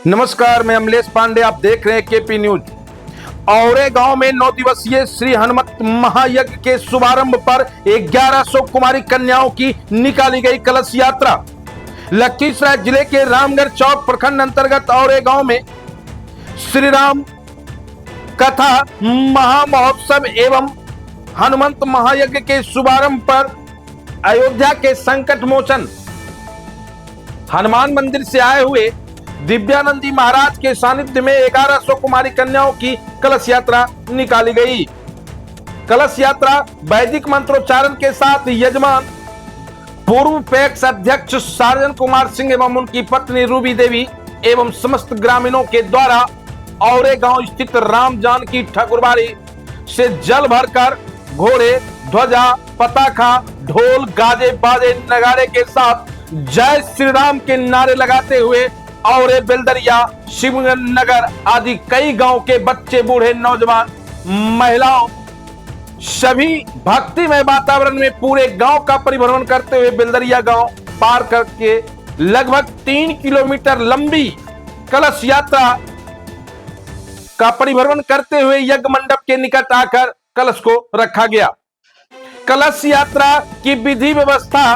नमस्कार, मैं अमलेश पांडे, आप देख रहे हैं केपी न्यूज। औरे गांव में 9 दिवसीय श्री हनुमत महायज्ञ के शुभारंभ पर 1100 कुमारी कन्याओं की निकाली गई कलश यात्रा। लखीसराय जिले के रामगढ़ चौक प्रखंड अंतर्गत औरे गांव में श्री राम कथा महामहोत्सव एवं हनुमंत महायज्ञ के शुभारंभ पर अयोध्या के संकट मोचन हनुमान मंदिर से आए हुए दिव्यानंद जी महाराज के सानिध्य में 1100 कुमारी कन्याओं की कलश यात्रा निकाली गई। कलश यात्रा वैदिक मंत्रोच्चारण के साथ यजमान पूर्व पैक्स अध्यक्ष सार्जन कुमार सिंह एवं उनकी पत्नी रूबी देवी एवं समस्त ग्रामीणों के द्वारा औरे गांव स्थित राम जानकी ठाकुरबाड़ी से जल भरकर घोड़े, ध्वजा, पताका, ढोल, गाजे, बाजे, नगाड़े के साथ जय श्री राम के नारे लगाते हुए औरे, बेलदरिया, शिवनगर आदि कई गांव के बच्चे, बूढ़े, नौजवान, महिलाओं सभी भक्तिमय वातावरण में पूरे गांव का परिभ्रमण करते हुए बेलदरिया गांव पार करके लगभग 3 किलोमीटर लंबी कलश यात्रा का परिभ्रमण करते हुए यज्ञ मंडप के निकट आकर कलश को रखा गया। कलश यात्रा की विधि व्यवस्था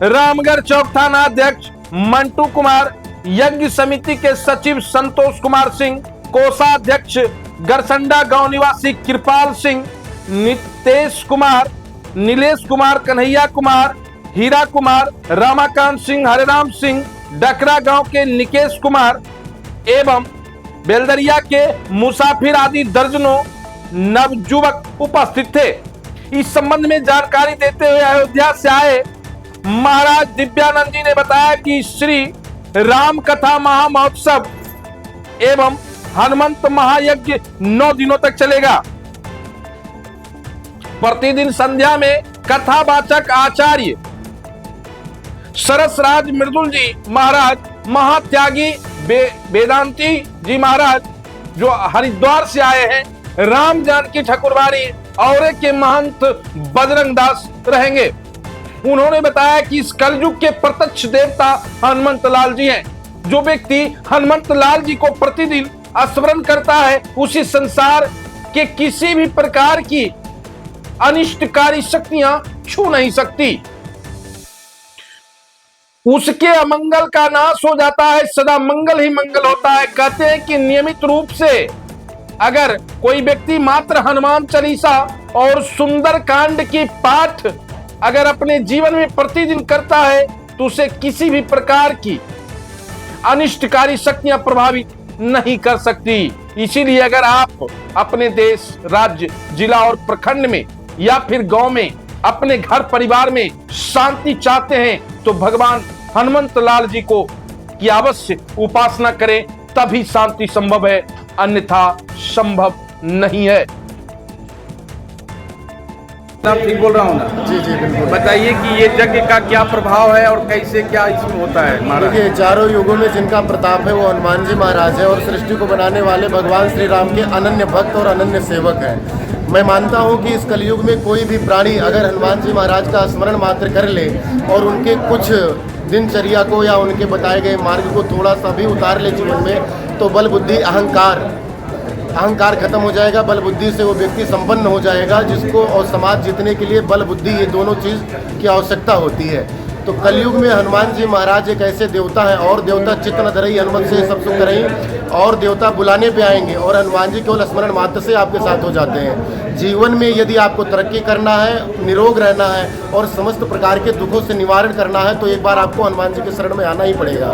रामगढ़ चौक थाना अध्यक्ष मंटू कुमार, यज्ञ समिति के सचिव संतोष कुमार सिंह, कोषाध्यक्ष गरसंडा गांव निवासी कृपाल सिंह, नितेश कुमार, नीलेश कुमार, कन्हैया कुमार, हीरा कुमार, रामाकांत सिंह, हरिराम सिंह, डकरा गांव के निकेश कुमार एवं बेलदरिया के मुसाफिर आदि दर्जनों नवयुवक उपस्थित थे। इस संबंध में जानकारी देते हुए अयोध्या से आए महाराज दिव्यानंद जी ने बताया कि श्री राम कथा महामहोत्सव एवं हनुमंत महायज्ञ 9 दिनों तक चलेगा। प्रतिदिन संध्या में कथावाचक आचार्य सरसराज मृदुल जी महाराज, महात्यागी वेदांती जी महाराज जो हरिद्वार से आए हैं, राम जानकी ठाकुरबाड़ी औरे के महंत बजरंग दास रहेंगे। उन्होंने बताया कि इस कलयुग के प्रत्यक्ष देवता हनुमंत लाल जी हैं। जो व्यक्ति हनुमंत लाल जी को प्रतिदिन स्मरण करता है, उसी संसार के किसी भी प्रकार की अनिष्टकारी शक्तियां छू नहीं सकती। उसके अमंगल का नाश हो जाता है, सदा मंगल ही मंगल होता है। कहते हैं कि नियमित रूप से अगर कोई व्यक्ति मात्र हनुमान चालीसा और सुंदर कांड की पाठ अगर अपने जीवन में प्रतिदिन करता है तो उसे किसी भी प्रकार की अनिष्टकारी शक्तियां प्रभावित नहीं कर सकती। इसीलिए अगर आप अपने देश, राज्य, जिला और प्रखंड में या फिर गांव में, अपने घर परिवार में शांति चाहते हैं तो भगवान हनुमंत लाल जी को की अवश्य उपासना करें, तभी शांति संभव है, अन्यथा संभव नहीं है। ठीक बोल रहा हूँ ना? जी जी बिल्कुल। बताइए कि ये यज्ञ का क्या प्रभाव है और कैसे क्या इसमें होता है महाराज? देखिए, चारों युगों में जिनका प्रताप है वो हनुमान जी महाराज है और सृष्टि को बनाने वाले भगवान श्री राम के अनन्य भक्त और अनन्य सेवक हैं। मैं मानता हूँ कि इस कलयुग में कोई भी प्राणी अगर हनुमान जी महाराज का स्मरण मात्र कर ले और उनके कुछ दिनचर्या को या उनके बताए गए मार्ग को थोड़ा सा भी उतार ले जीवन में, तो बल बुद्धि अहंकार खत्म हो जाएगा। बल बुद्धि से वो व्यक्ति संपन्न हो जाएगा, जिसको और समाज जीतने के लिए बल बुद्धि ये दोनों चीज़ की आवश्यकता होती है। तो कलयुग में हनुमान जी महाराज एक ऐसे देवता हैं, और देवता चित्त न धरई हनुमत से सब सुख करई, और देवता बुलाने पे आएंगे और हनुमान जी केवल स्मरण मात्र से आपके साथ हो जाते हैं। जीवन में यदि आपको तरक्की करना है, निरोग रहना है और समस्त प्रकार के दुखों से निवारण करना है, तो एक बार आपको हनुमान जी के शरण में आना ही पड़ेगा।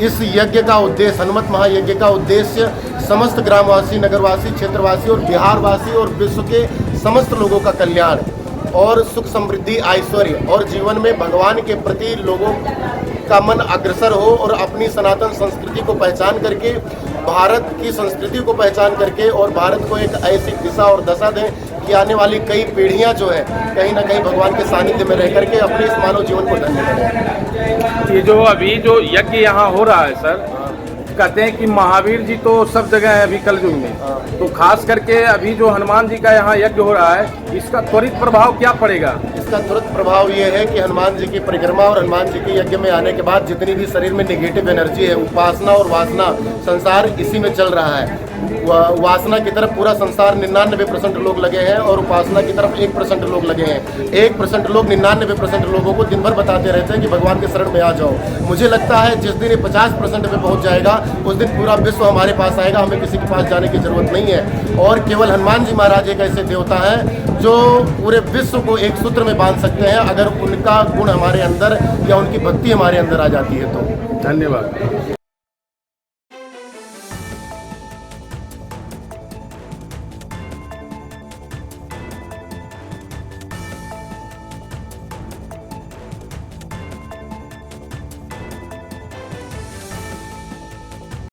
इस यज्ञ का उद्देश्य, हनुमत महायज्ञ का उद्देश्य समस्त ग्रामवासी, नगरवासी, क्षेत्रवासी और बिहारवासी और विश्व के समस्त लोगों का कल्याण और सुख समृद्धि, ऐश्वर्य और जीवन में भगवान के प्रति लोगों का मन अग्रसर हो और अपनी सनातन संस्कृति को पहचान करके, भारत की संस्कृति को पहचान करके और भारत को एक ऐसी दिशा और दशा दें कि आने वाली कई पीढ़ियां जो है कहीं ना कहीं भगवान के सानिध्य में रह करके अपने इस मानव जीवन को धन्य करें। ये जो अभी जो यज्ञ यहाँ हो रहा है सर, कहते हैं कि महावीर जी तो सब जगह है अभी कलयुग में, तो खास करके अभी जो हनुमान जी का यहाँ यज्ञ हो रहा है, इसका त्वरित प्रभाव क्या पड़ेगा? इसका तुरंत प्रभाव ये है कि हनुमान जी की परिक्रमा और हनुमान जी के यज्ञ में आने के बाद जितनी भी शरीर में नेगेटिव एनर्जी है, उपासना और वासना, संसार इसी में चल रहा है। वासना की तरफ पूरा संसार 99% लोग लगे हैं और उपासना की तरफ 1% लोग लगे हैं। 1% लोग 99% लोगों को दिन भर बताते रहते हैं कि भगवान के शरण में आ जाओ। मुझे लगता है जिस दिन ये 50% पे पहुंच जाएगा, उस दिन पूरा विश्व हमारे पास आएगा, हमें किसी के पास जाने की जरूरत नहीं है। और केवल हनुमान जी महाराज एक ऐसे देवता हैं जो पूरे विश्व को एक सूत्र में बांध सकते हैं, अगर उनका गुण हमारे अंदर या उनकी भक्ति हमारे अंदर आ जाती है तो। धन्यवाद।